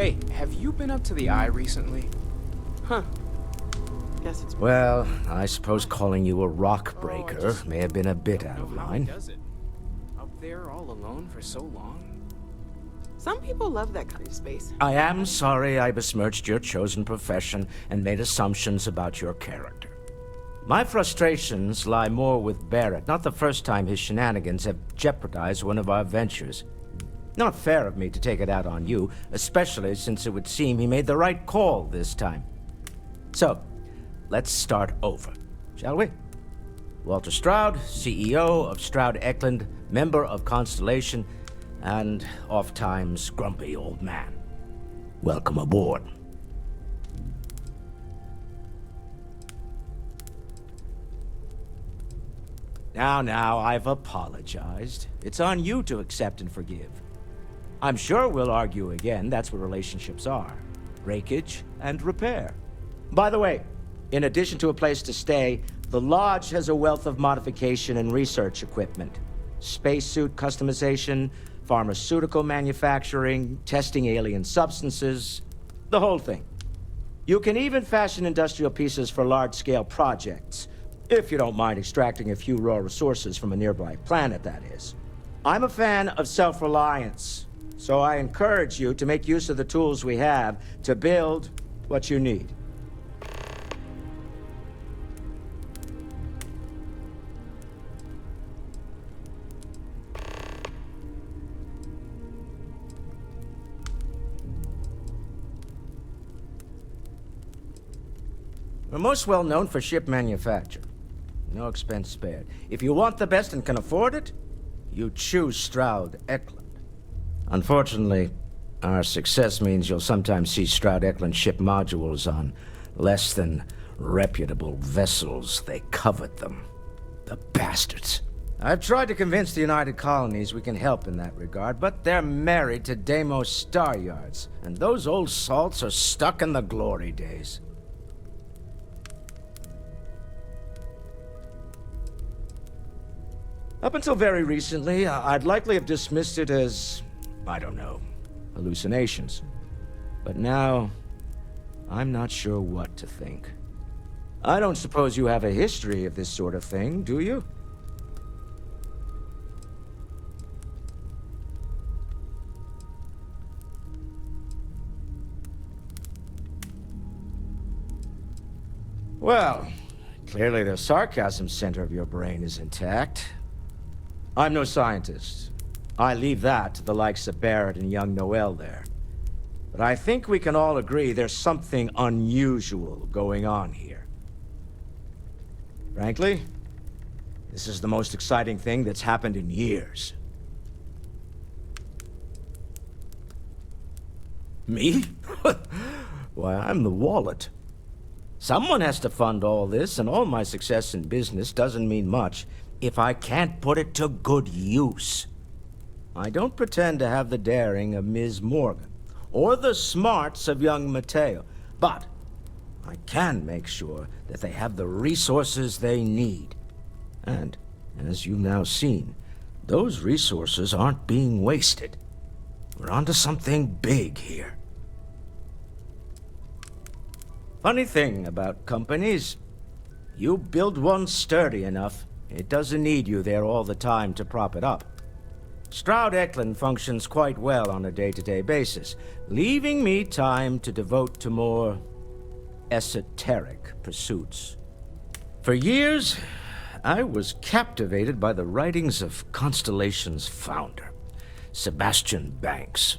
Hey, have you been up to the Eye recently? Huh. Guess it's... Well, I suppose calling you a rock breaker may have been a bit out of line. Does it? Up there all alone for so long? Some people love that kind of space. I am sorry I besmirched your chosen profession and made assumptions about your character. My frustrations lie more with Barrett, not the first time his shenanigans have jeopardized one of our ventures. Not fair of me to take it out on you, especially since it would seem he made the right call this time. So, let's start over, shall we? Walter Stroud, CEO of Stroud Eklund, member of Constellation, and oft-times grumpy old man. Welcome aboard. Now, I've apologized. It's on you to accept and forgive. I'm sure we'll argue again, that's what relationships are. Breakage and repair. By the way, in addition to a place to stay, the Lodge has a wealth of modification and research equipment. Spacesuit customization, pharmaceutical manufacturing, testing alien substances, the whole thing. You can even fashion industrial pieces for large-scale projects, if you don't mind extracting a few raw resources from a nearby planet, that is. I'm a fan of self-reliance, so I encourage you to make use of the tools we have to build what you need. We're most well known for ship manufacture. No expense spared. If you want the best and can afford it, you choose Stroud Eklund. Unfortunately, our success means you'll sometimes see Stroud Eklund ship modules on less than reputable vessels. They covet them. The bastards. I've tried to convince the United Colonies we can help in that regard, but they're married to Deimos Star Yards, and those old salts are stuck in the glory days. Up until very recently, I'd likely have dismissed it as, I don't know, hallucinations. But now, I'm not sure what to think. I don't suppose you have a history of this sort of thing, do you? Well, clearly the sarcasm center of your brain is intact. I'm no scientist. I leave that to the likes of Barrett and young Noel there. But I think we can all agree there's something unusual going on here. Frankly, this is the most exciting thing that's happened in years. Me? Why, I'm the wallet. Someone has to fund all this, and all my success in business doesn't mean much if I can't put it to good use. I don't pretend to have the daring of Ms. Morgan, or the smarts of young Mateo, but I can make sure that they have the resources they need. And, as you've now seen, those resources aren't being wasted. We're onto something big here. Funny thing about companies, you build one sturdy enough, it doesn't need you there all the time to prop it up. Stroud Eklund functions quite well on a day-to-day basis, leaving me time to devote to more esoteric pursuits. For years, I was captivated by the writings of Constellation's founder, Sebastian Banks.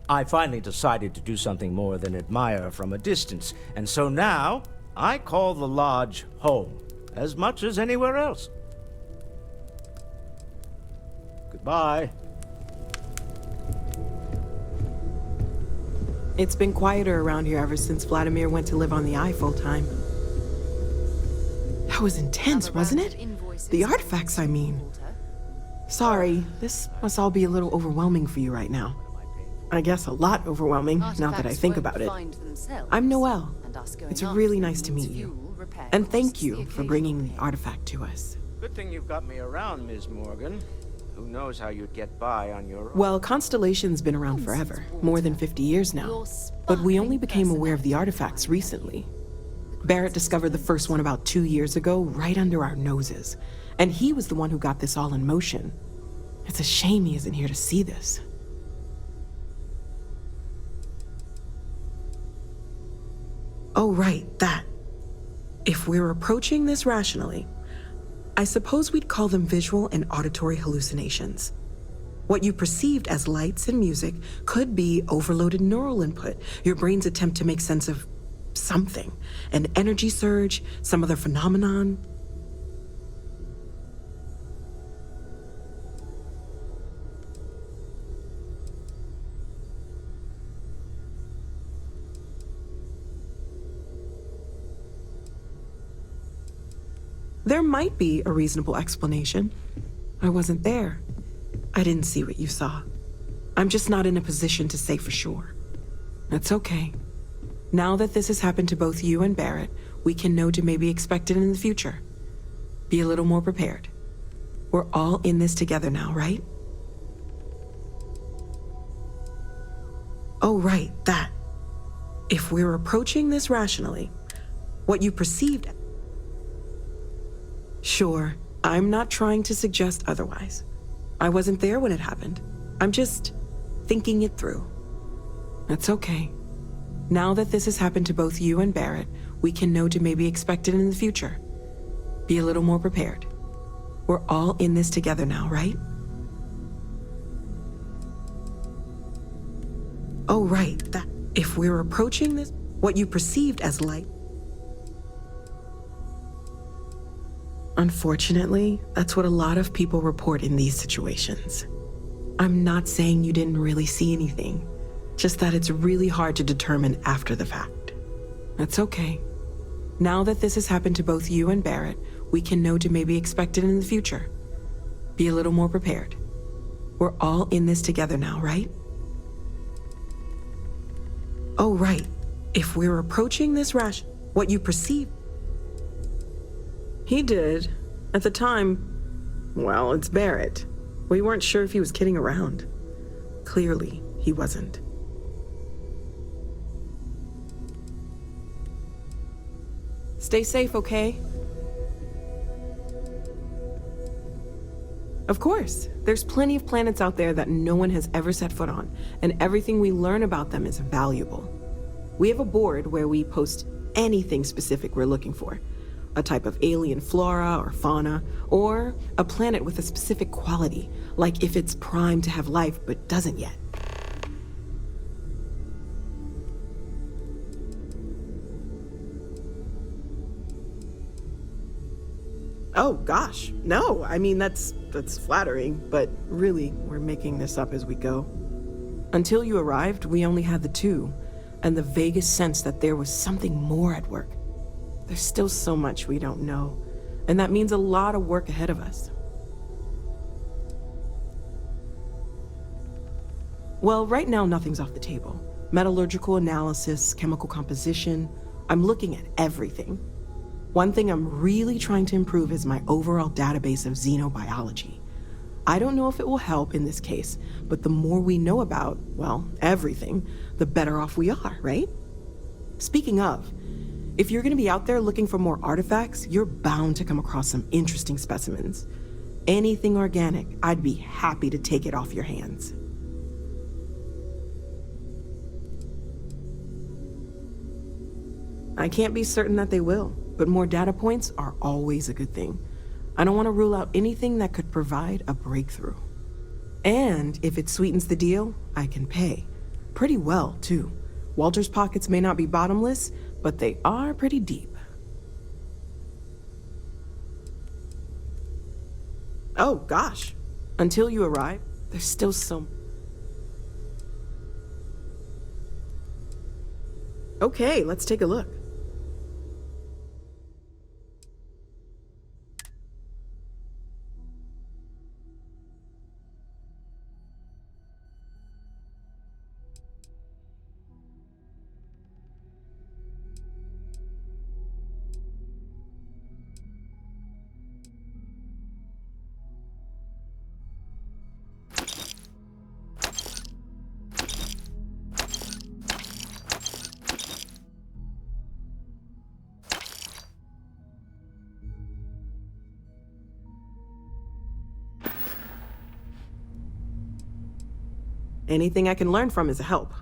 I finally decided to do something more than admire from a distance, and so now I call the Lodge home, as much as anywhere else. Goodbye. It's been quieter around here ever since Vladimir went to live on the Eye full-time. That was intense, wasn't it? The artifacts, I mean. Sorry, this must all be a little overwhelming for you right now. I guess a lot overwhelming, now that I think about it. I'm Noel. It's really nice to meet you. And thank you for bringing the artifact to us. Good thing you've got me around, Ms. Morgan. Who knows how you'd get by on your own? Well, Constellation's been around forever, more than 50 years now. But we only became aware of the artifacts recently. Barrett discovered the first one about 2 years ago, right under our noses. And he was the one who got this all in motion. It's a shame he isn't here to see this. Oh, right, that. If we're approaching this rationally, I suppose we'd call them visual and auditory hallucinations. What you perceived as lights and music could be overloaded neural input, your brain's attempt to make sense of something, an energy surge, some other phenomenon. There might be a reasonable explanation. I wasn't there. I didn't see what you saw. I'm just not in a position to say for sure. That's okay. Now that this has happened to both you and Barrett, we can know to maybe expect it in the future. Be a little more prepared. We're all in this together now, right? Oh, right, that. If we're approaching this rationally, what you perceived... Sure, I'm not trying to suggest otherwise. I wasn't there when it happened. I'm just thinking it through. That's okay. Now that this has happened to both you and Barrett, we can know to maybe expect it in the future. Be a little more prepared. We're all in this together now, right? Oh, right, that. If we're approaching this, what you perceived as light... Unfortunately, that's what a lot of people report in these situations. I'm not saying you didn't really see anything, just that it's really hard to determine after the fact. That's okay. Now that this has happened to both you and Barrett, we can know to maybe expect it in the future. Be a little more prepared. We're all in this together now, right? Oh, right. If we're approaching this what you perceive... He did. At the time, well, it's Barrett. We weren't sure if he was kidding around. Clearly, he wasn't. Stay safe, okay? Of course. There's plenty of planets out there that no one has ever set foot on, and everything we learn about them is valuable. We have a board where we post anything specific we're looking for. A type of alien flora or fauna, or a planet with a specific quality, like if it's primed to have life but doesn't yet. Oh gosh, no, I mean that's flattering, but really, we're making this up as we go. Until you arrived, we only had the two, and the vaguest sense that there was something more at work. There's still so much we don't know, and that means a lot of work ahead of us. Well, right now nothing's off the table. Metallurgical analysis, chemical composition, I'm looking at everything. One thing I'm really trying to improve is my overall database of xenobiology. I don't know if it will help in this case, but the more we know about, well, everything, the better off we are, right? Speaking of, if you're gonna be out there looking for more artifacts, you're bound to come across some interesting specimens. Anything organic, I'd be happy to take it off your hands. I can't be certain that they will, but more data points are always a good thing. I don't want to rule out anything that could provide a breakthrough. And if it sweetens the deal, I can pay. Pretty well, too. Walter's pockets may not be bottomless, but they are pretty deep. Oh, gosh. Until you arrive, there's still some... Okay, let's take a look. Anything I can learn from is a help.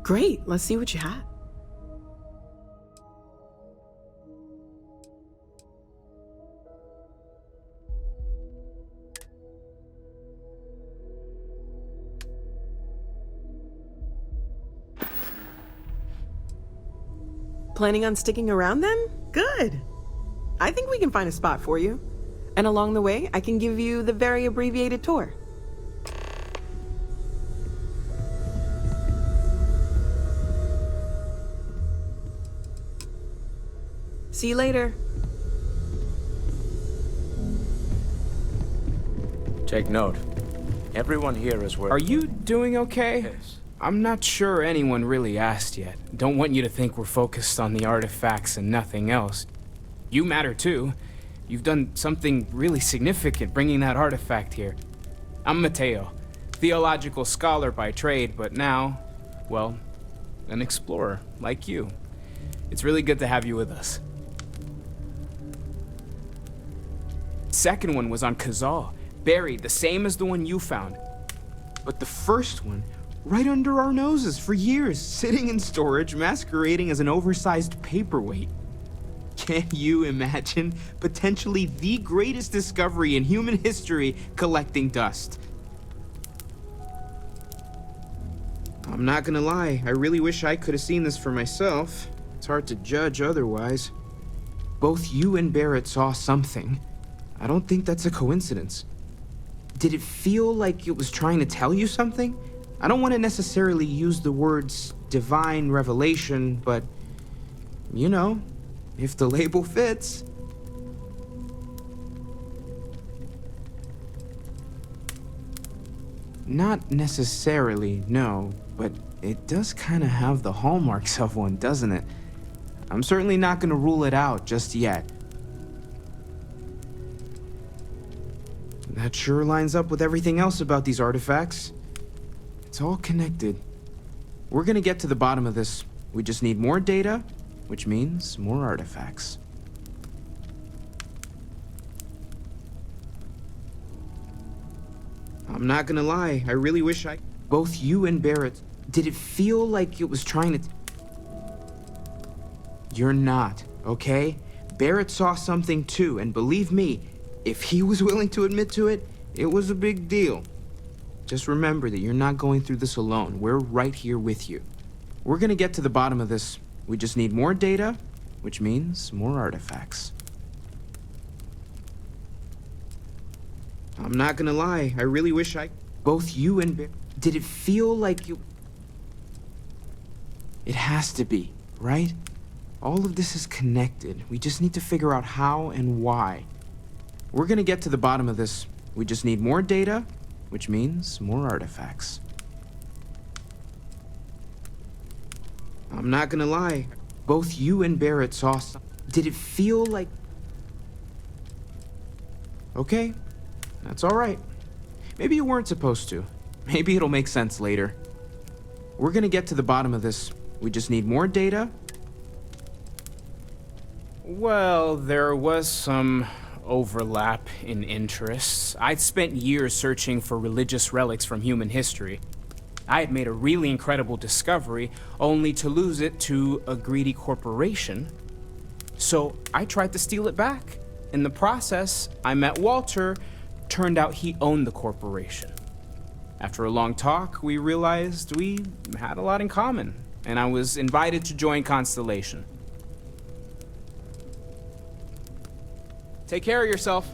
Great, let's see what you had. Planning on sticking around then? Good. I think we can find a spot for you. And along the way, I can give you the very abbreviated tour. See you later. Take note. Everyone here is working. Are you doing okay? Yes. I'm not sure anyone really asked yet. Don't want you to think we're focused on the artifacts and nothing else. You matter too. You've done something really significant bringing that artifact here. I'm Mateo, theological scholar by trade, but now, well, an explorer like you. It's really good to have you with us. Second one was on Kazal, buried the same as the one you found. But the first one, right under our noses for years, sitting in storage, masquerading as an oversized paperweight. Can you imagine potentially the greatest discovery in human history collecting dust? I'm not gonna lie, I really wish I could have seen this for myself. It's hard to judge otherwise. Both you and Barrett saw something. I don't think that's a coincidence. Did it feel like it was trying to tell you something? I don't want to necessarily use the words divine revelation, but, you know, if the label fits. Not necessarily, no, but it does kind of have the hallmarks of one, doesn't it? I'm certainly not going to rule it out just yet. That sure lines up with everything else about these artifacts. It's all connected. We're gonna get to the bottom of this. We just need more data, which means more artifacts. I'm not gonna lie, I really wish I... Both you and Barrett, did it feel like it was trying to... You're not, okay? Barrett saw something too, and believe me, if he was willing to admit to it, it was a big deal. Just remember that you're not going through this alone. We're right here with you. We're gonna get to the bottom of this. We just need more data, which means more artifacts. I'm not gonna lie, I really wish I... Both you and... Did it feel like you... It has to be, right? All of this is connected. We just need to figure out how and why. We're gonna get to the bottom of this. We just need more data, which means more artifacts. I'm not gonna lie. Both you and Barrett saw some... Did it feel like... Okay, that's all right. Maybe you weren't supposed to. Maybe it'll make sense later. We're gonna get to the bottom of this. We just need more data. Well, there was some overlap in interests. I'd spent years searching for religious relics from human history. I had made a really incredible discovery, only to lose it to a greedy corporation. So I tried to steal it back. In the process, I met Walter. Turned out he owned the corporation. After a long talk, we realized we had a lot in common, and I was invited to join Constellation. Take care of yourself.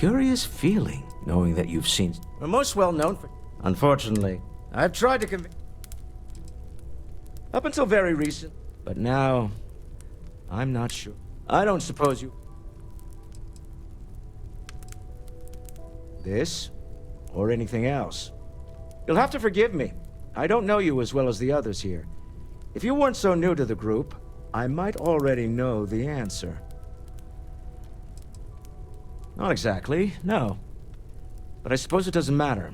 curious feeling knowing that you've seen... We're most well known for... Unfortunately, I've tried to convince... Up until very recent. But now, I'm not sure. I don't suppose you... This, or anything else. You'll have to forgive me. I don't know you as well as the others here. If you weren't so new to the group, I might already know the answer. Not exactly, no. But I suppose it doesn't matter.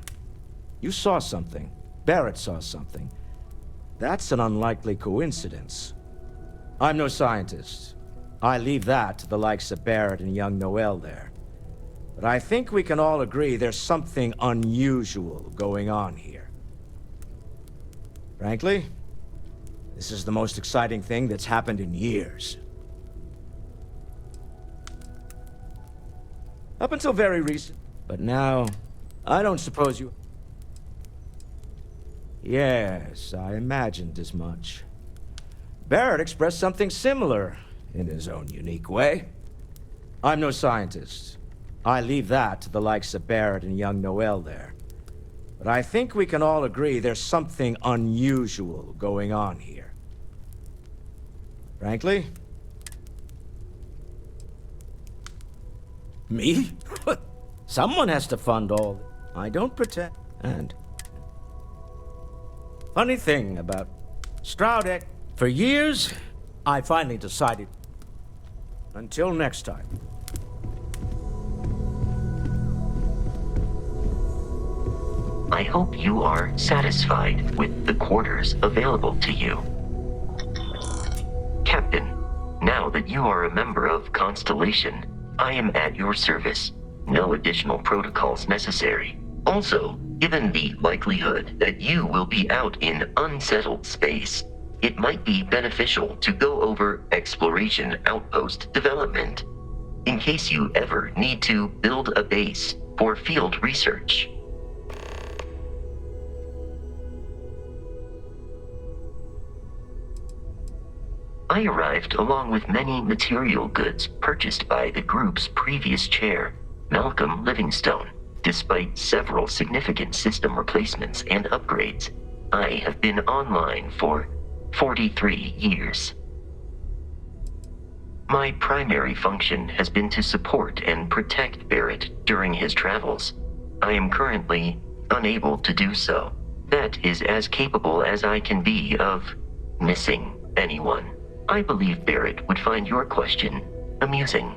You saw something. Barrett saw something. That's an unlikely coincidence. I'm no scientist. I leave that to the likes of Barrett and young Noel there. But I think we can all agree there's something unusual going on here. Frankly, this is the most exciting thing that's happened in years. Up until very recent. But now, I don't suppose you... Yes, I imagined as much. Barrett expressed something similar, in his own unique way. I'm no scientist. I leave that to the likes of Barrett and young Noel there. But I think we can all agree there's something unusual going on here. Frankly? Me? Someone has to fund all... I don't pretend... And... Funny thing about... Stroud, for years, I finally decided... Until next time. I hope you are satisfied with the quarters available to you. Captain, now that you are a member of Constellation, I am at your service. No additional protocols necessary. Also, given the likelihood that you will be out in unsettled space, it might be beneficial to go over exploration outpost development, in case you ever need to build a base for field research. I arrived along with many material goods purchased by the group's previous chair, Malcolm Livingstone. Despite several significant system replacements and upgrades, I have been online for 43 years. My primary function has been to support and protect Barrett during his travels. I am currently unable to do so. That is as capable as I can be of missing anyone. I believe Barrett would find your question amusing.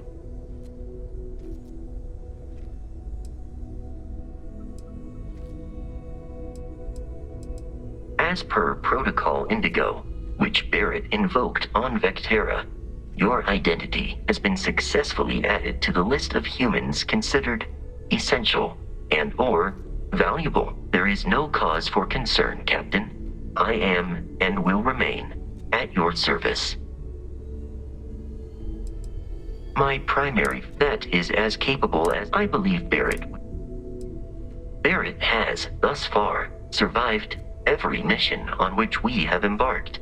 As per Protocol Indigo, which Barrett invoked on Vectera, your identity has been successfully added to the list of humans considered essential and/or valuable. There is no cause for concern, Captain. I am and will remain at your service. My primary that is as capable as I believe Barrett. Barrett has, thus far, survived every mission on which we have embarked.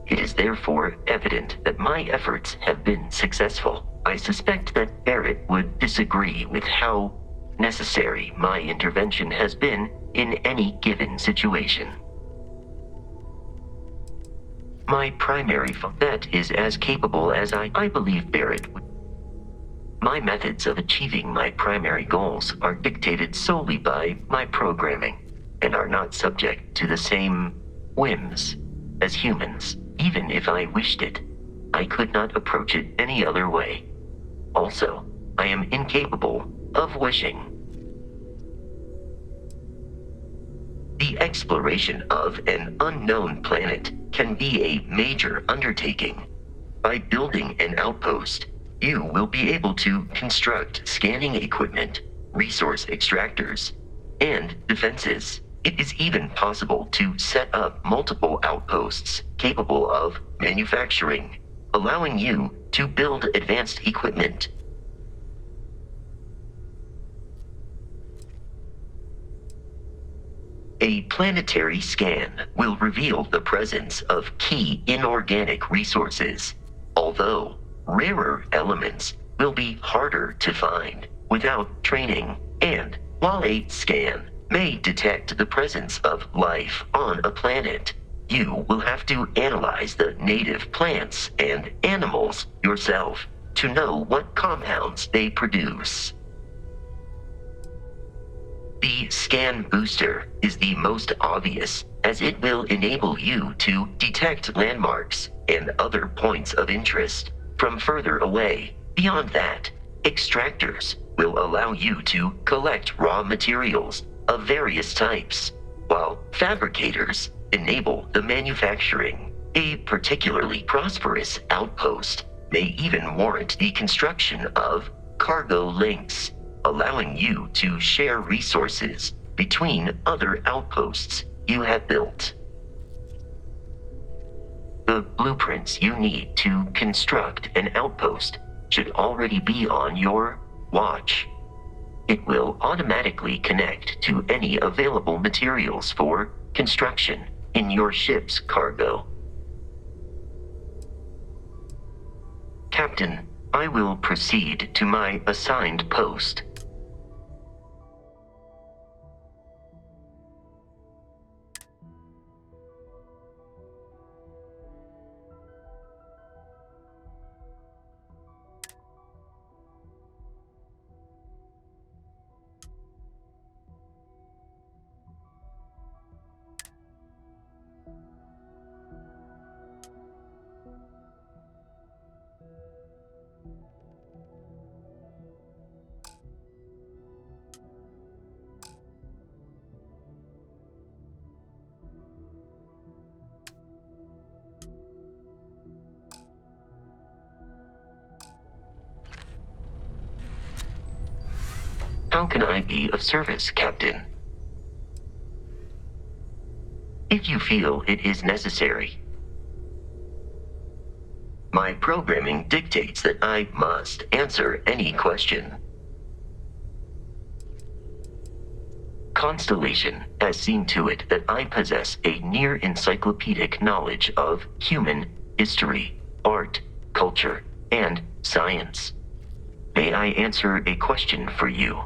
It is therefore evident that my efforts have been successful. I suspect that Barrett would disagree with how necessary my intervention has been in any given situation. My primary that is as capable as I believe Barrett would. My methods of achieving my primary goals are dictated solely by my programming and are not subject to the same whims as humans. Even if I wished it, I could not approach it any other way. Also, I am incapable of wishing. The exploration of an unknown planet can be a major undertaking. By building an outpost, you will be able to construct scanning equipment, resource extractors, and defenses. It is even possible to set up multiple outposts capable of manufacturing, allowing you to build advanced equipment. A planetary scan will reveal the presence of key inorganic resources, although rarer elements will be harder to find. without training, and while a scan may detect the presence of life on a planet, you will have to analyze the native plants and animals yourself to know what compounds they produce. The scan booster is the most obvious, as it will enable you to detect landmarks and other points of interest from further away. Beyond that, extractors will allow you to collect raw materials of various types, while fabricators enable the manufacturing. A particularly prosperous outpost may even warrant the construction of cargo links, allowing you to share resources between other outposts you have built. The blueprints you need to construct an outpost should already be on your watch. It will automatically connect to any available materials for construction in your ship's cargo. Captain, I will proceed to my assigned post. How can I be of service, Captain? If you feel it is necessary. My programming dictates that I must answer any question. Constellation has seen to it that I possess a near-encyclopedic knowledge of human history, art, culture, and science. May I answer a question for you?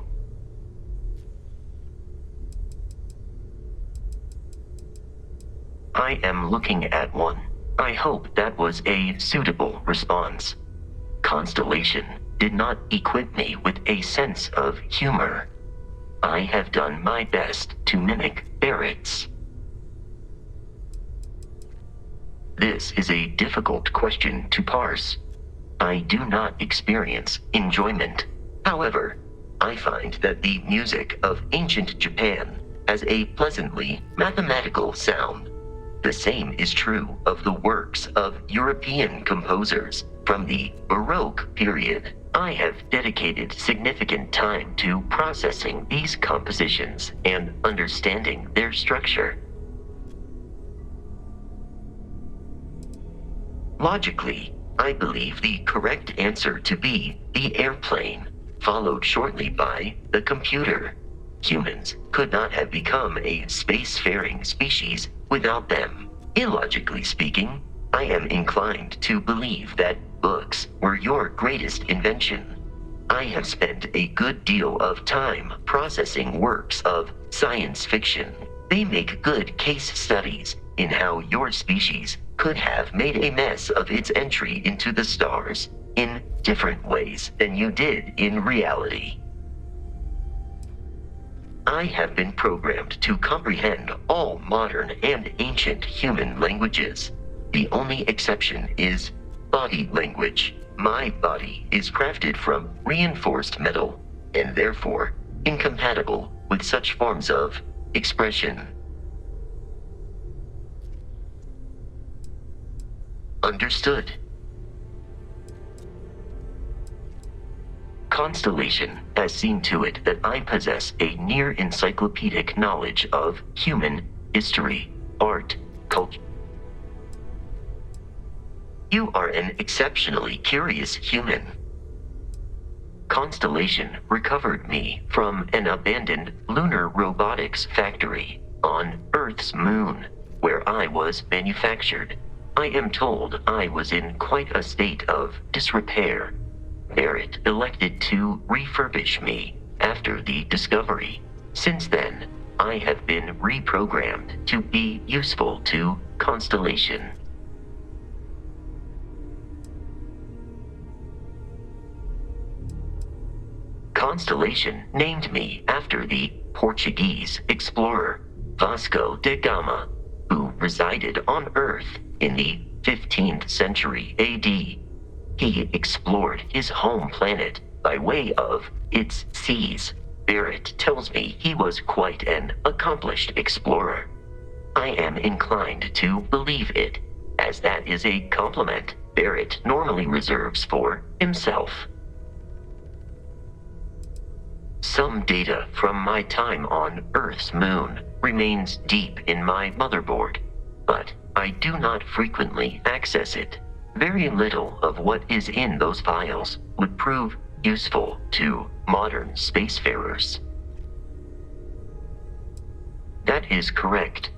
I am looking at one. I hope that was a suitable response. Constellation did not equip me with a sense of humor. I have done my best to mimic Barrett's. This is a difficult question to parse. I do not experience enjoyment. However, I find that the music of ancient Japan has a pleasantly mathematical sound. The same is true of the works of European composers from the Baroque period. I have dedicated significant time to processing these compositions and understanding their structure. Logically, I believe the correct answer to be the airplane, followed shortly by the computer. Humans could not have become a spacefaring species without them. Illogically speaking, I am inclined to believe that books were your greatest invention. I have spent a good deal of time processing works of science fiction. They make good case studies in how your species could have made a mess of its entry into the stars in different ways than you did in reality. I have been programmed to comprehend all modern and ancient human languages. The only exception is body language. My body is crafted from reinforced metal and therefore incompatible with such forms of expression. Understood. Constellation has seen to it that I possess a near-encyclopedic knowledge of human history, art, culture. You are an exceptionally curious human. Constellation recovered me from an abandoned lunar robotics factory on Earth's moon, where I was manufactured. I am told I was in quite a state of disrepair. Barrett elected to refurbish me after the discovery. Since then, I have been reprogrammed to be useful to Constellation. Constellation named me after the Portuguese explorer Vasco da Gama, who resided on Earth in the 15th century AD. He explored his home planet by way of its seas. Barrett tells me he was quite an accomplished explorer. I am inclined to believe it, as that is a compliment Barrett normally reserves for himself. Some data from my time on Earth's moon remains deep in my motherboard, but I do not frequently access it. Very little of what is in those files would prove useful to modern spacefarers. That is correct.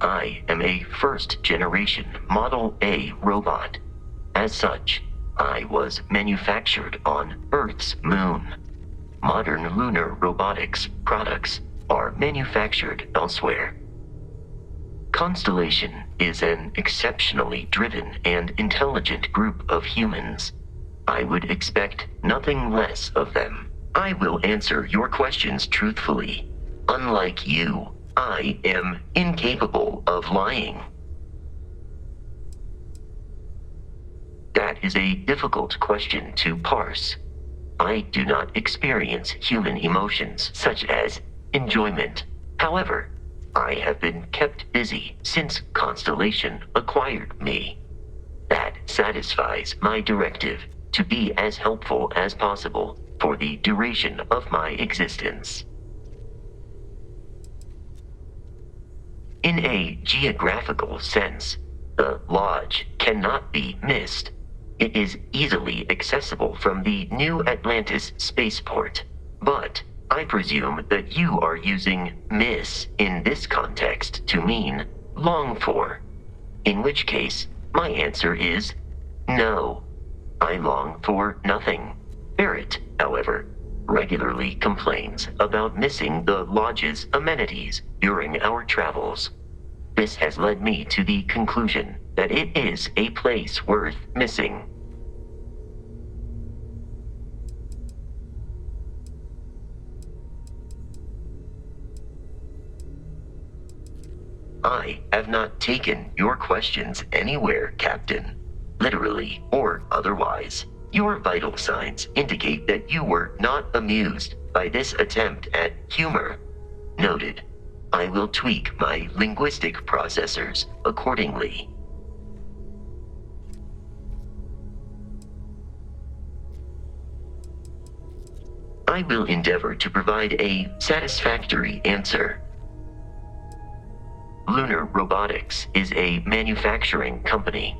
I am a first-generation Model A robot. As such, I was manufactured on Earth's moon. Modern lunar robotics products are manufactured elsewhere. Constellation is an exceptionally driven and intelligent group of humans. I would expect nothing less of them. I will answer your questions truthfully. Unlike you, I am incapable of lying. That is a difficult question to parse. I do not experience human emotions such as enjoyment. However, I have been kept busy since Constellation acquired me. That satisfies my directive to be as helpful as possible for the duration of my existence. In a geographical sense, the Lodge cannot be missed. It is easily accessible from the New Atlantis spaceport, but I presume that you are using miss in this context to mean long for, in which case my answer is no. I long for nothing. Barrett, however, regularly complains about missing the Lodge's amenities during our travels. This has led me to the conclusion that it is a place worth missing. I have not taken your questions anywhere, Captain. Literally or otherwise, your vital signs indicate that you were not amused by this attempt at humor. Noted. I will tweak my linguistic processors accordingly. I will endeavor to provide a satisfactory answer. Lunar Robotics is a manufacturing company.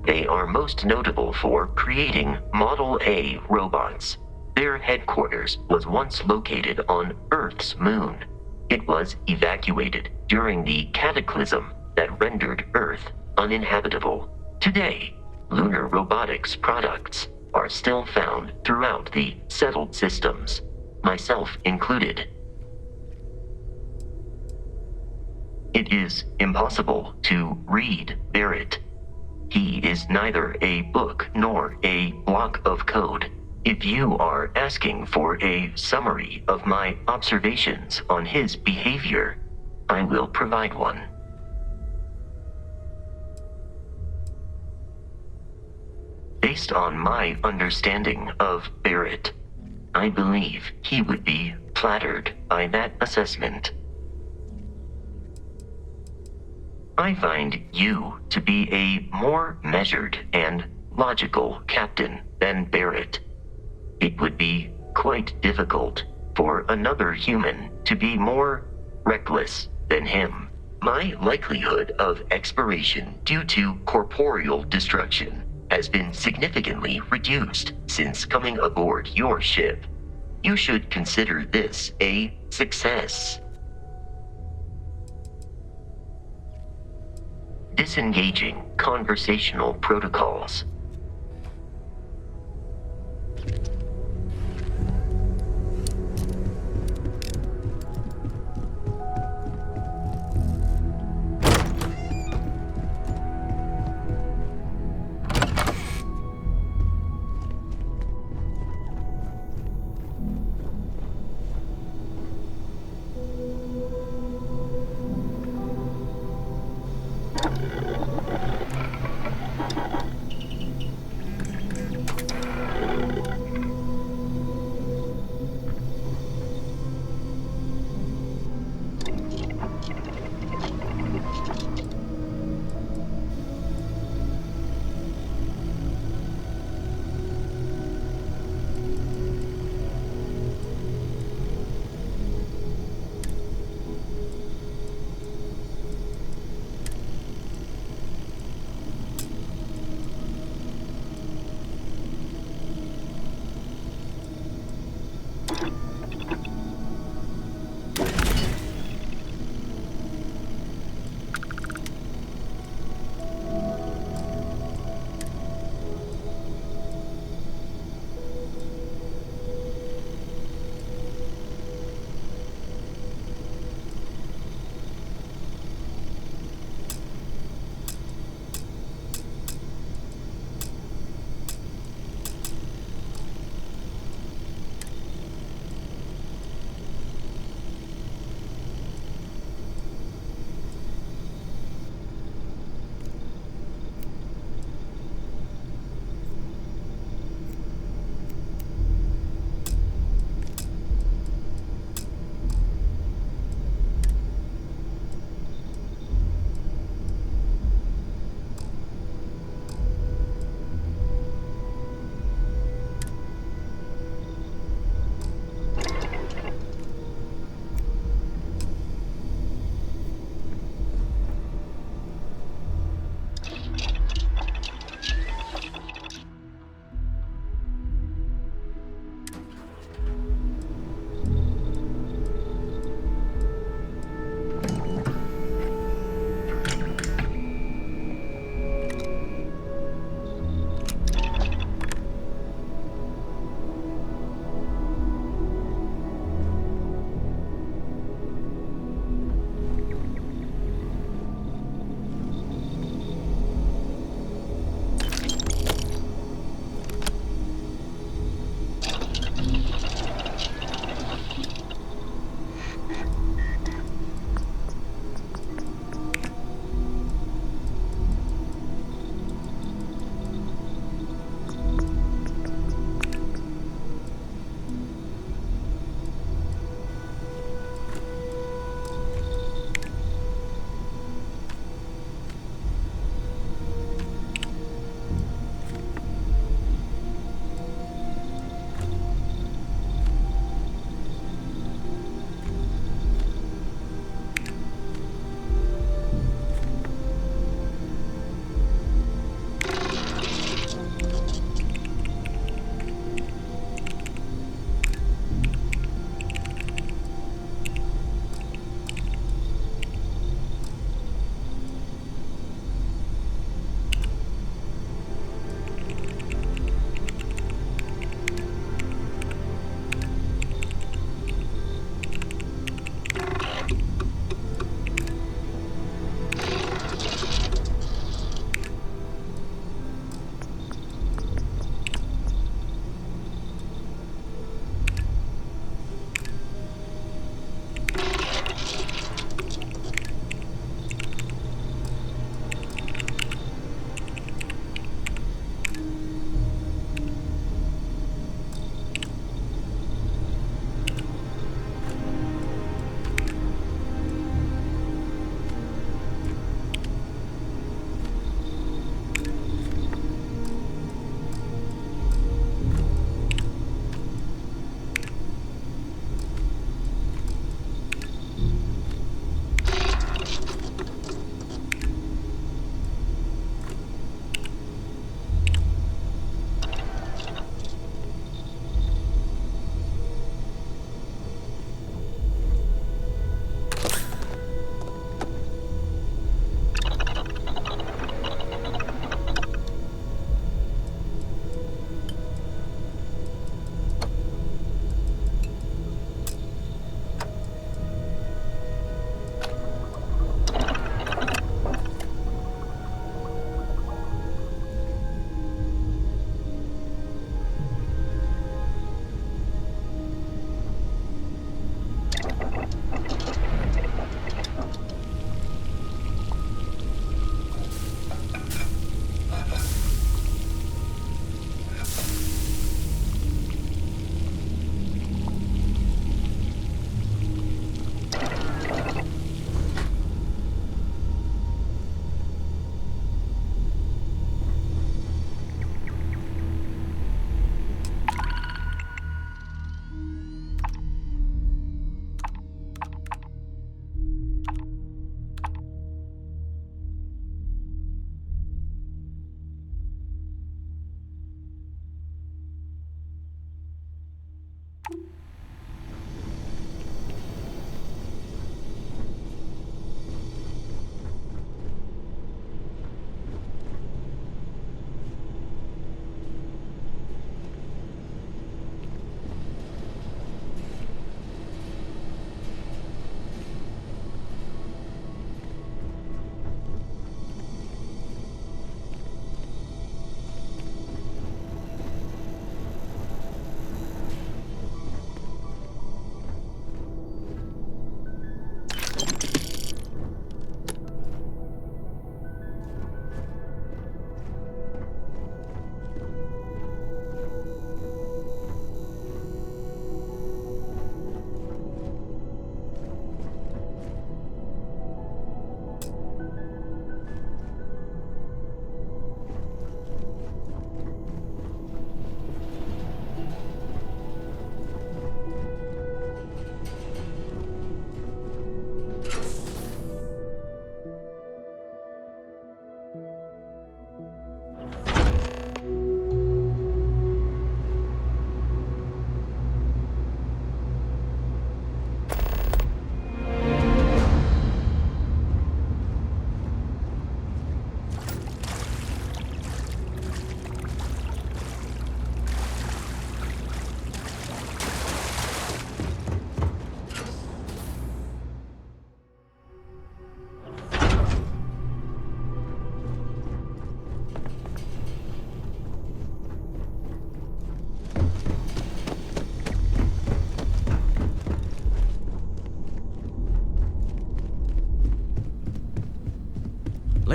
They are most notable for creating Model A robots. Their headquarters was once located on Earth's moon. It was evacuated during the cataclysm that rendered Earth uninhabitable. Today, Lunar Robotics products are still found throughout the settled systems, myself included. It is impossible to read Barrett. He is neither a book nor a block of code. If you are asking for a summary of my observations on his behavior, I will provide one. Based on my understanding of Barrett, I believe he would be flattered by that assessment. I find you to be a more measured and logical captain than Barrett. It would be quite difficult for another human to be more reckless than him. My likelihood of expiration due to corporeal destruction has been significantly reduced since coming aboard your ship. You should consider this a success. Disengaging conversational protocols.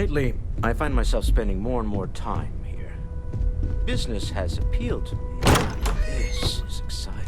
Lately, I find myself spending more and more time here. Business has appealed to me. This is exciting.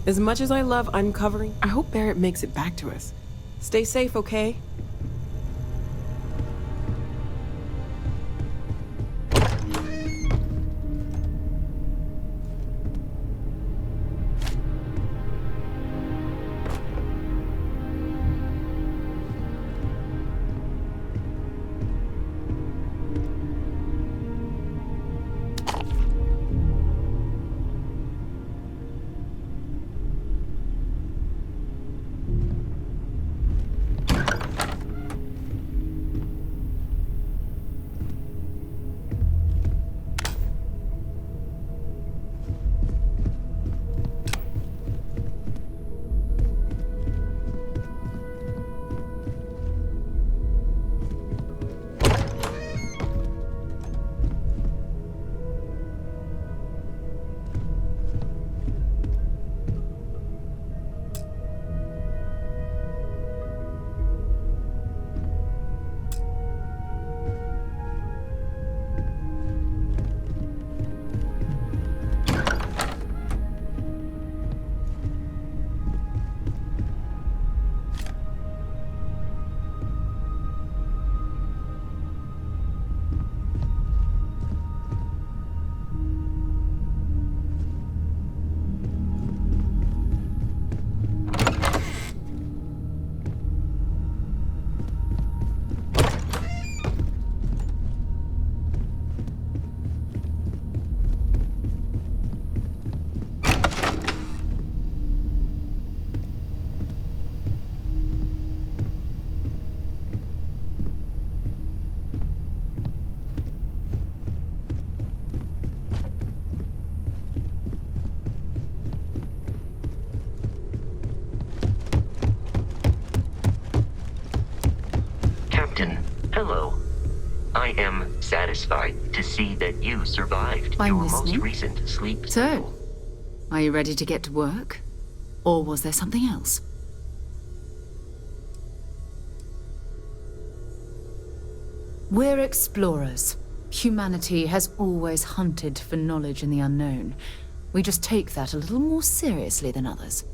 As much as I love uncovering, I hope Barrett makes it back to us. Stay safe, okay? Captain, hello. I am satisfied to see that you survived I'm your most listening. recent sleep So, cycle. are you ready to get to work? Or was there something else? We're explorers. Humanity has always hunted for knowledge in the unknown. We just take that a little more seriously than others.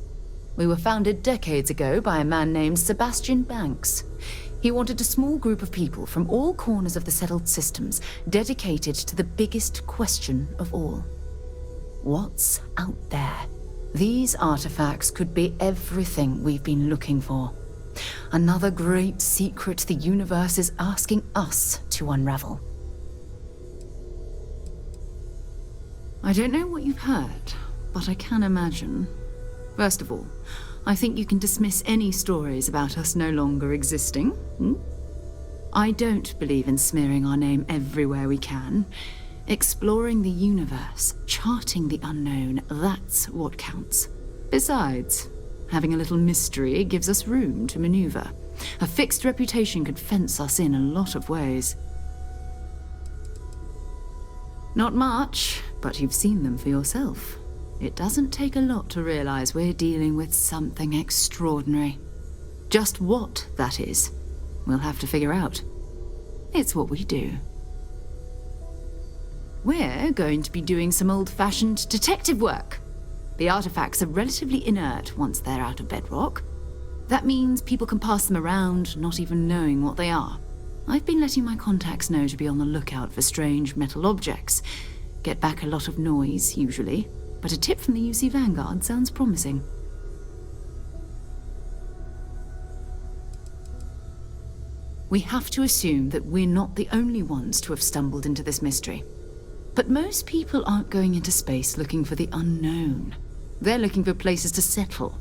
We were founded decades ago by a man named Sebastian Banks. He wanted a small group of people from all corners of the settled systems dedicated to the biggest question of all. What's out there? These artifacts could be everything we've been looking for. Another great secret the universe is asking us to unravel. I don't know what you've heard, but I can imagine. First of all, I think you can dismiss any stories about us no longer existing. I don't believe in smearing our name everywhere we can. Exploring the universe, charting the unknown, that's what counts. Besides, having a little mystery gives us room to maneuver. A fixed reputation could fence us in a lot of ways. Not much, but you've seen them for yourself. It doesn't take a lot to realize we're dealing with something extraordinary. Just what that is, we'll have to figure out. It's what we do. We're going to be doing some old-fashioned detective work. The artifacts are relatively inert once they're out of bedrock. That means people can pass them around, not even knowing what they are. I've been letting my contacts know to be on the lookout for strange metal objects. Get back a lot of noise, usually, but a tip from the UC Vanguard sounds promising. We have to assume that we're not the only ones to have stumbled into this mystery. But most people aren't going into space looking for the unknown. They're looking for places to settle,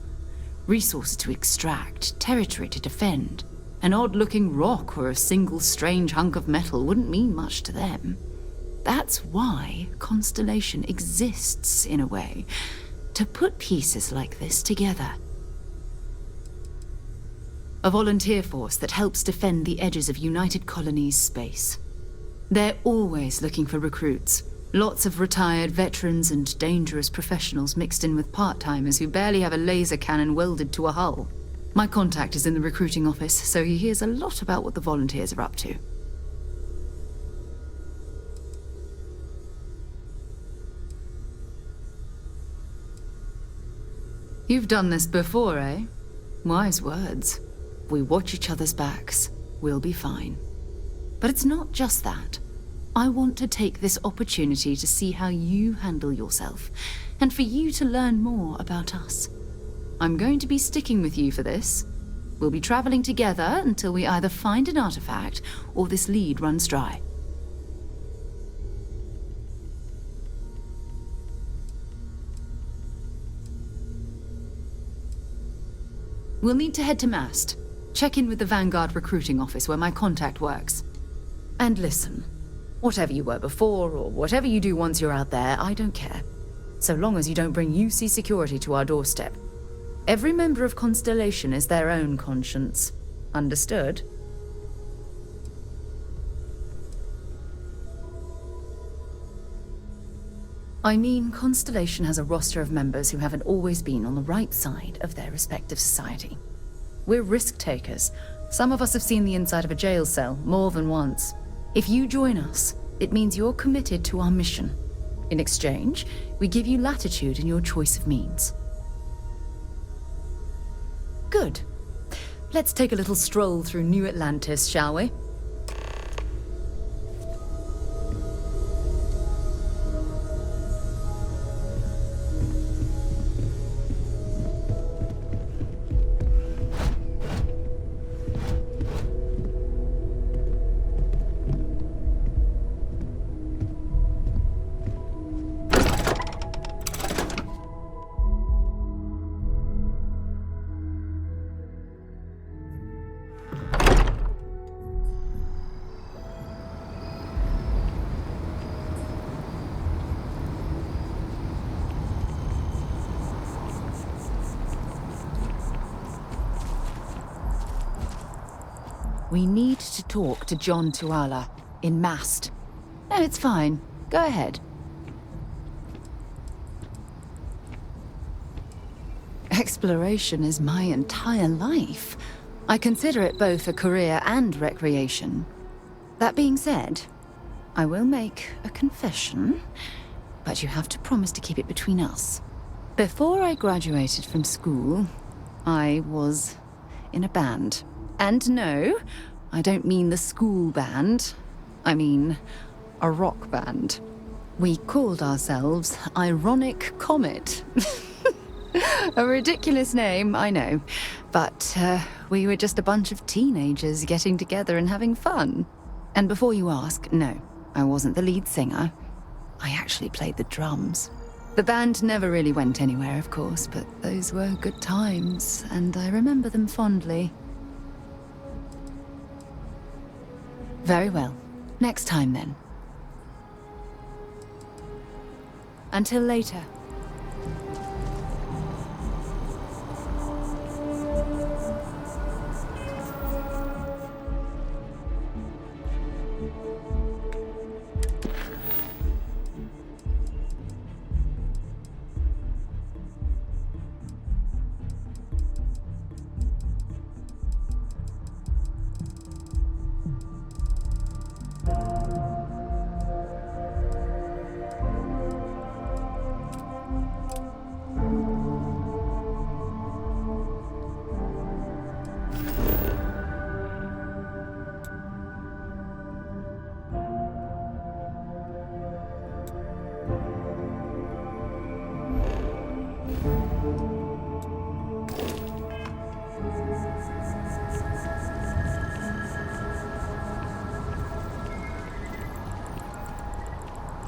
resources to extract, territory to defend. An odd-looking rock or a single strange hunk of metal wouldn't mean much to them. That's why Constellation exists, in a way, to put pieces like this together. A volunteer force that helps defend the edges of United Colonies space. They're always looking for recruits. Lots of retired veterans and dangerous professionals mixed in with part-timers who barely have a laser cannon welded to a hull. My contact is in the recruiting office, so he hears a lot about what the volunteers are up to. You've done this before, eh? Wise words. We watch each other's backs. We'll be fine. But it's not just that. I want to take this opportunity to see how you handle yourself, and for you to learn more about us. I'm going to be sticking with you for this. We'll be traveling together until we either find an artifact or this lead runs dry. We'll need to head to Mast. Check in with the Vanguard recruiting office where my contact works. And listen, whatever you were before or whatever you do once you're out there, I don't care. So long as you don't bring UC security to our doorstep. Every member of Constellation is their own conscience. Understood? I mean, Constellation has a roster of members who haven't always been on the right side of their respective society. We're risk takers. Some of us have seen the inside of a jail cell more than once. If you join us, it means you're committed to our mission. In exchange, we give you latitude in your choice of means. Good. Let's take a little stroll through New Atlantis, shall we? We need to talk to John Tuala in Mast. No, it's fine. Go ahead. Exploration is my entire life. I consider it both a career and recreation. That being said, I will make a confession, but you have to promise to keep it between us. Before I graduated from school, I was in a band. And no, I don't mean the school band. I mean a rock band. We called ourselves Ironic Comet. A ridiculous name, I know. But we were just a bunch of teenagers getting together and having fun. And before you ask, no, I wasn't the lead singer. I actually played the drums. The band never really went anywhere, of course, but those were good times, and I remember them fondly. Very well. Next time, then. Until later.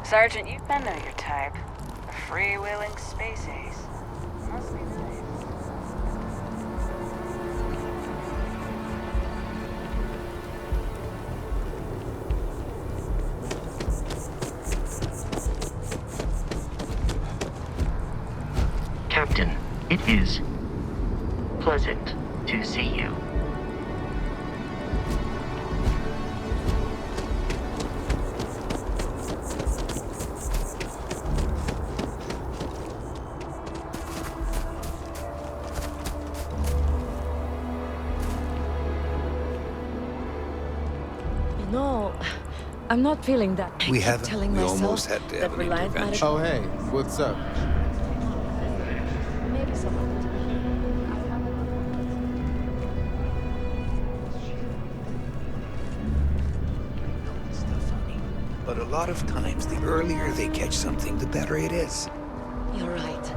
Sergeant, I know your type. A freewheeling space ace. Must be nice. Captain, it is pleasant to see you. No, I'm not feeling that. I We keep haven't. telling We myself almost had to that have an reliant intervention. Oh, hey, what's up? Maybe some other time. But a lot of times, the earlier they catch something, the better it is. You're right.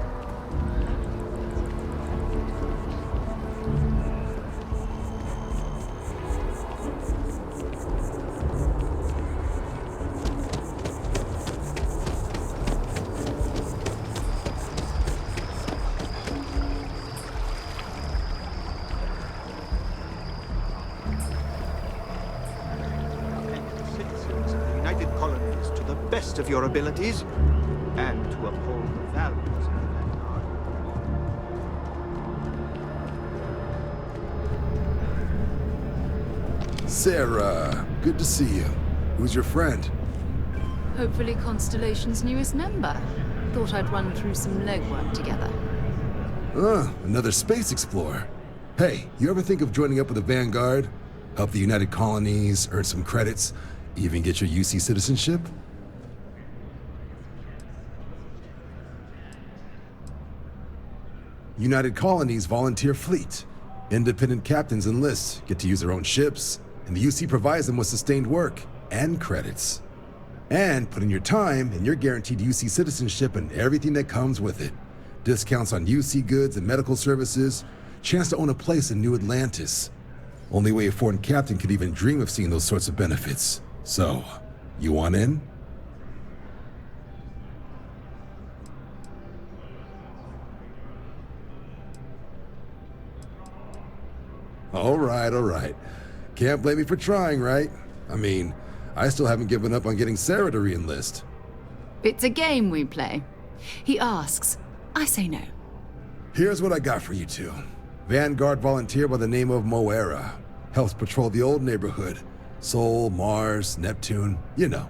Citizens of the United Colonies to the best of your abilities, and to uphold the values of the Vanguard. Sarah, good to see you. Who's your friend? Hopefully Constellation's newest member. Thought I'd run through some legwork together. Another space explorer. Hey, you ever think of joining up with the Vanguard? Help the United Colonies, earn some credits, even get your UC citizenship? United Colonies volunteer fleet. Independent captains enlist, get to use their own ships, and the UC provides them with sustained work and credits. And put in your time, and you're guaranteed UC citizenship and everything that comes with it. Discounts on UC goods and medical services, chance to own a place in New Atlantis. Only way a foreign captain could even dream of seeing those sorts of benefits. So, you want in? All right. Can't blame me for trying, right? I mean, I still haven't given up on getting Sarah to re-enlist. It's a game we play. He asks, I say no. Here's what I got for you two. Vanguard volunteer by the name of Moera. Helps patrol the old neighborhood. Sol, Mars, Neptune, you know.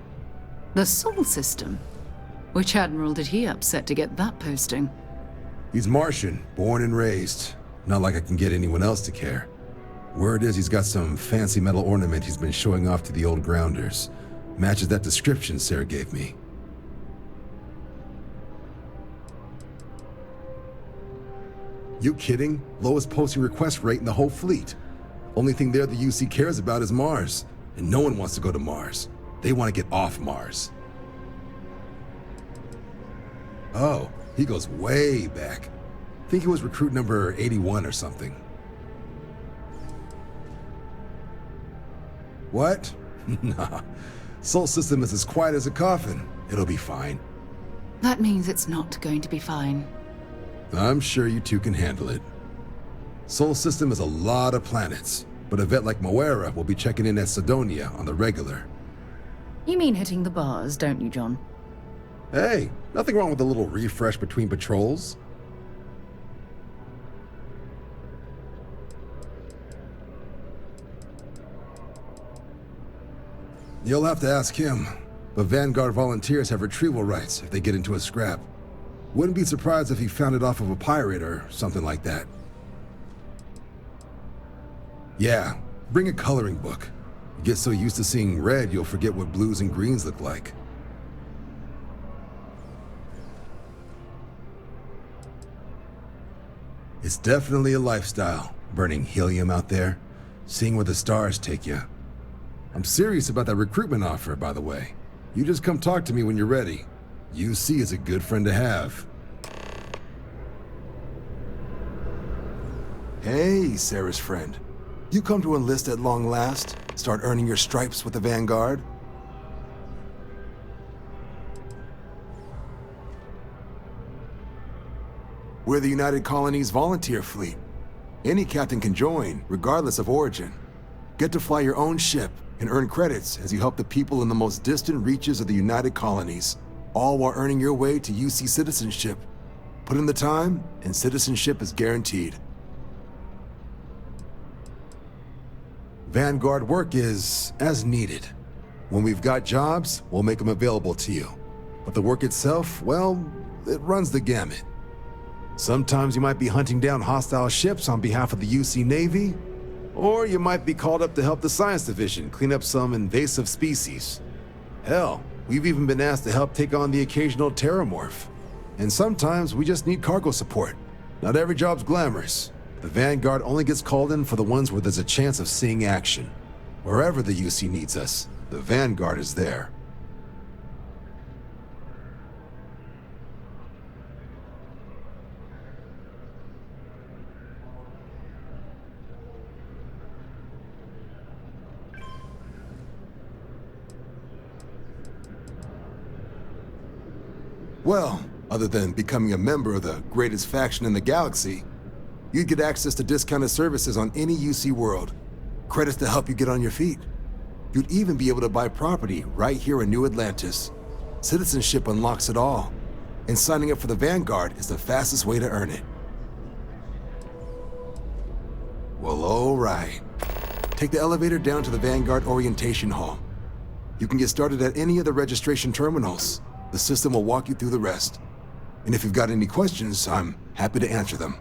The Sol system? Which admiral did he upset to get that posting? He's Martian, born and raised. Not like I can get anyone else to care. Word is he's got some fancy metal ornament he's been showing off to the old grounders. Matches that description Sarah gave me. You kidding? Lowest posting request rate in the whole fleet. Only thing there the UC cares about is Mars. And no one wants to go to Mars. They want to get off Mars. Oh, he goes way back. Think it was recruit number 81 or something. What? Nah. Sol system is as quiet as a coffin. It'll be fine. That means it's not going to be fine. I'm sure you two can handle it. Sol system is a lot of planets, but a vet like Moira will be checking in at Sidonia on the regular. You mean hitting the bars, don't you, John? Hey, nothing wrong with a little refresh between patrols. You'll have to ask him, but Vanguard volunteers have retrieval rights if they get into a scrap. Wouldn't be surprised if he found it off of a pirate or something like that. Yeah, bring a coloring book. You get so used to seeing red, you'll forget what blues and greens look like. It's definitely a lifestyle, burning helium out there, seeing where the stars take you. I'm serious about that recruitment offer, by the way. You just come talk to me when you're ready. UC is a good friend to have. Hey, Sarah's friend. You come to enlist at long last? Start earning your stripes with the Vanguard? We're the United Colonies Volunteer Fleet. Any captain can join, regardless of origin. Get to fly your own ship and earn credits as you help the people in the most distant reaches of the United Colonies, all while earning your way to UC citizenship. Put in the time, and citizenship is guaranteed. Vanguard work is as needed. When we've got jobs, we'll make them available to you. But the work itself, well, it runs the gamut. Sometimes you might be hunting down hostile ships on behalf of the UC Navy, or you might be called up to help the Science Division clean up some invasive species. Hell, we've even been asked to help take on the occasional terramorph. And sometimes we just need cargo support. Not every job's glamorous. The Vanguard only gets called in for the ones where there's a chance of seeing action. Wherever the UC needs us, the Vanguard is there. Well, other than becoming a member of the greatest faction in the galaxy, you'd get access to discounted services on any UC world, credits to help you get on your feet. You'd even be able to buy property right here in New Atlantis. Citizenship unlocks it all, and signing up for the Vanguard is the fastest way to earn it. Well, all right. Take the elevator down to the Vanguard Orientation Hall. You can get started at any of the registration terminals. The system will walk you through the rest. And if you've got any questions, I'm happy to answer them.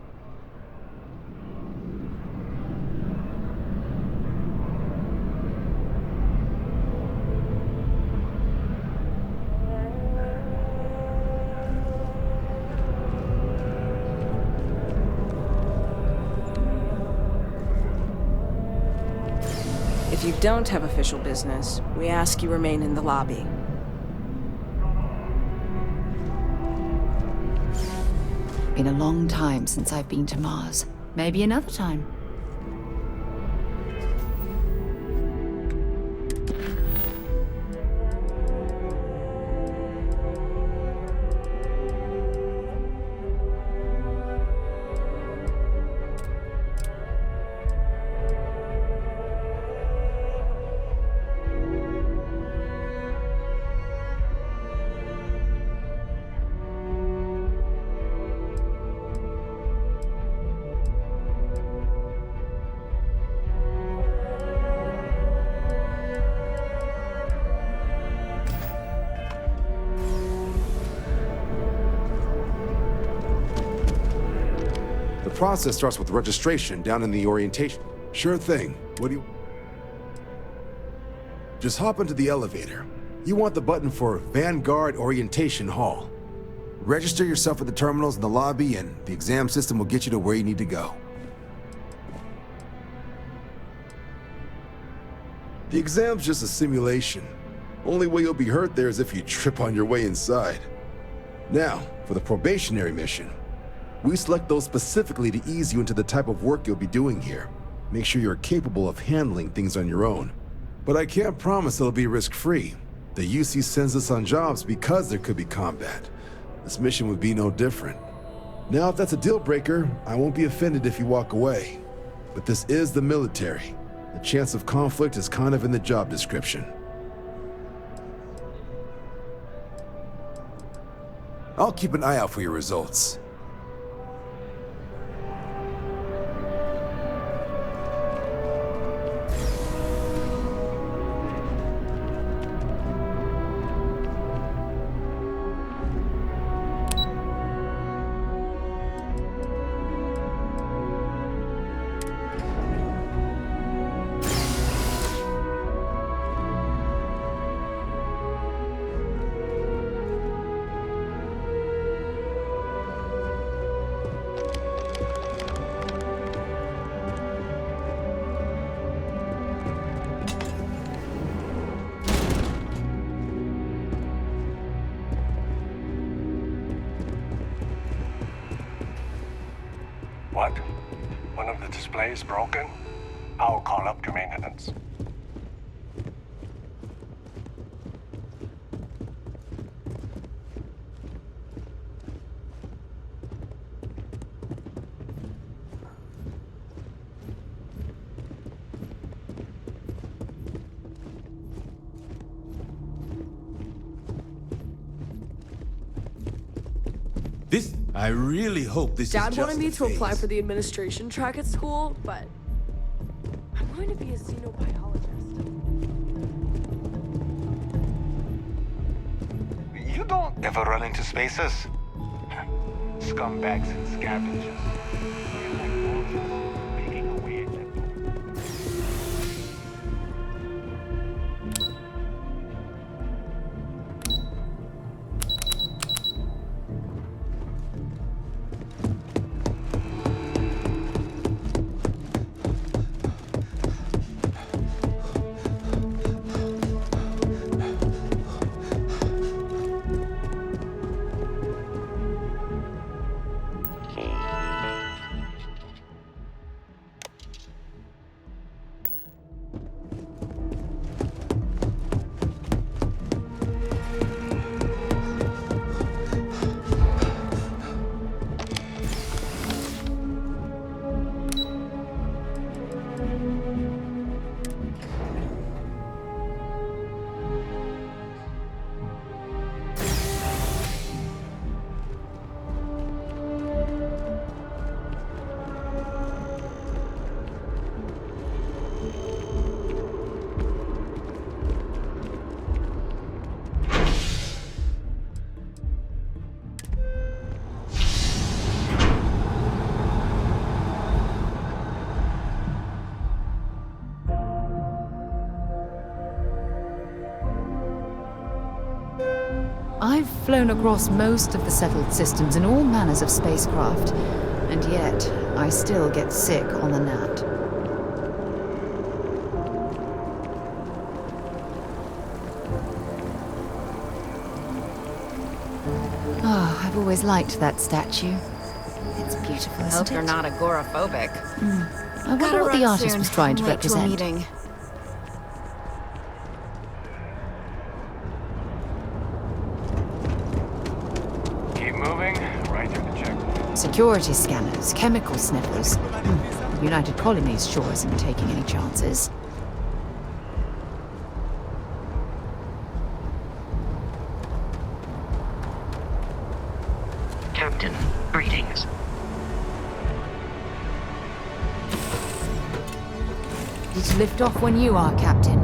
If you don't have official business, we ask you remain in the lobby. Been a long time since I've been to Mars. Maybe another time. The process starts with registration down in the orientation. Sure thing. What do you... Just hop into the elevator. You want the button for Vanguard Orientation Hall. Register yourself at the terminals in the lobby, and the exam system will get you to where you need to go. The exam's just a simulation. Only way you'll be hurt there is if you trip on your way inside. Now, for the probationary mission. We select those specifically to ease you into the type of work you'll be doing here. Make sure you're capable of handling things on your own. But I can't promise it'll be risk-free. The UC sends us on jobs because there could be combat. This mission would be no different. Now, if that's a deal breaker, I won't be offended if you walk away. But this is the military. The chance of conflict is kind of in the job description. I'll keep an eye out for your results. What? One of the displays broken? I'll call up to maintenance. I really hope this Dad is just wanted me a to apply phase. for the administration track at school, but I'm going to be a xenobiologist. You don't ever run into spaces? Scumbags and scavengers. They're like vultures, picking away at leftovers. I've flown across most of the settled systems in all manners of spacecraft, and yet I still get sick on the gnat. Oh, I've always liked that statue. It's beautiful, isn't Hope it? you're not agoraphobic. I wonder what the artist was trying to represent. Meeting. Security scanners, chemical sniffers. The United Colonies sure isn't taking any chances. Captain, greetings. Ready to lift off when you are, Captain.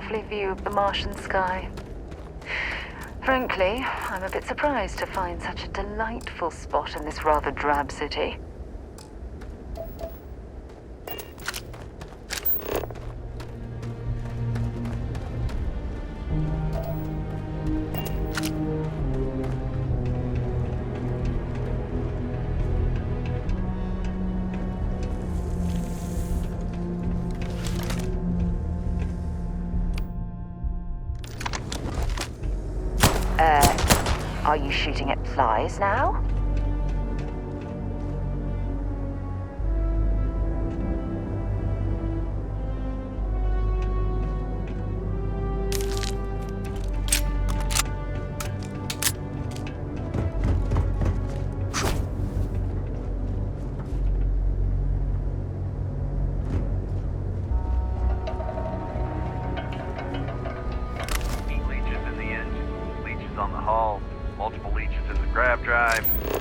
lovely view of the Martian sky. Frankly, I'm a bit surprised to find such a delightful spot in this rather drab city. Are you shooting at flies now?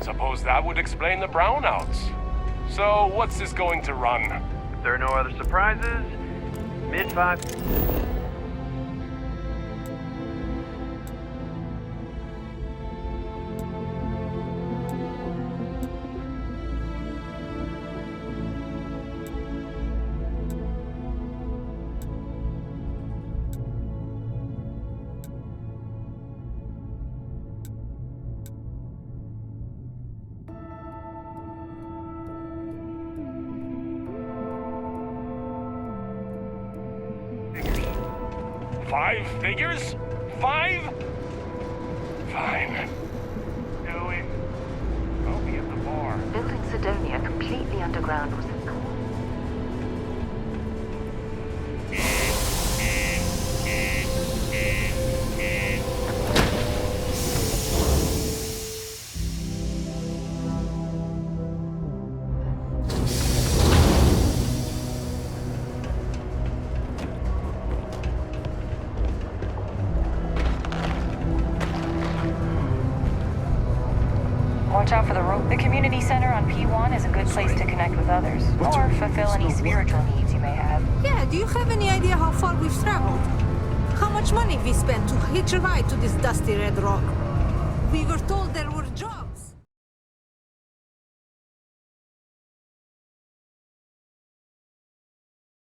Suppose that would explain the brownouts. So, what's this going to run? If there are no other surprises, mid-5... Five figures? 5? Fine. Do it. I'll be at the bar. Building Sidonia completely underground was Watch out for the rope. The community center on P1 is a good place to connect with others, or fulfill any spiritual needs you may have. Yeah, do you have any idea how far we've traveled? How much money we spent to hitch a ride to this dusty red rock? We were told there